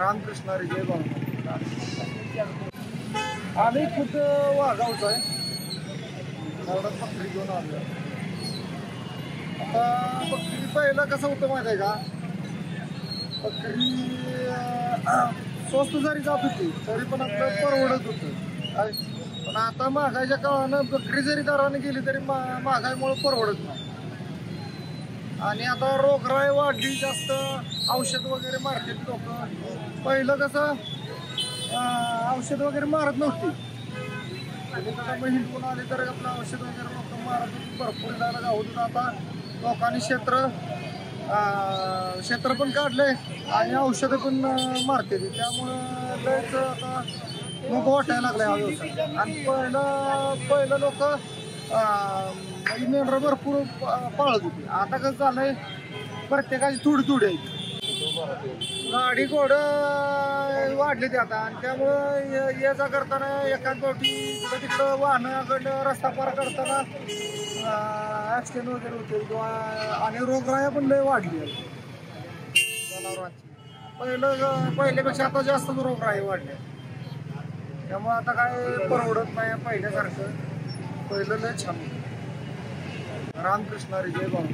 रामकृष्ण हरी जय बाबा. आम्ही खुद वाघावचा आहे. एवढं बकरी घेऊन आलो. आता बकरी पहिलं कसं होतं माहिती आहे का, बकरी स्वस्त जरी जात होती तरी पण आपलं परवडत होतं. पण आता महागाईच्या काळानं बकरी जरी दराने गेली तरी महागाईमुळे परवडत नाही. आणि आता रोगराई वाढली, जास्त औषध वगैरे मारतात लोक. पहिलं कसं औषध वगैरे मारत नव्हती. मग हिंडून आले तर आपलं औषध वगैरे लोक मारत होती, भरपूर जायला गावत. आता लोकांनी क्षेत्र पण काढले आणि औषधं पण मारते. त्यामुळं लयच आता नको वाटायला लागले हा व्यवसाय. आणि पहिलं लोक मेंढरं भरपूर पाळत होती. आता कसं झालंय, प्रत्येकाची थोडी आहे. गाडी घोडं वाढली ते आता. आणि त्यामुळं ये जा करताना एका गोष्टी तिकडं वाहनाकडं रस्ता पार करताना ॲक्सिडेंट वगैरे होते किंवा आणि रोगराया पण लय वाढली जनावरांची. पहिल्यापेक्षा आता जास्त रोगराई वाढल्या. त्यामुळे आता काय परवडत नाही पहिल्यासारखं. पहिलं लय छान. रामकृष्ण हरी जय बाबा.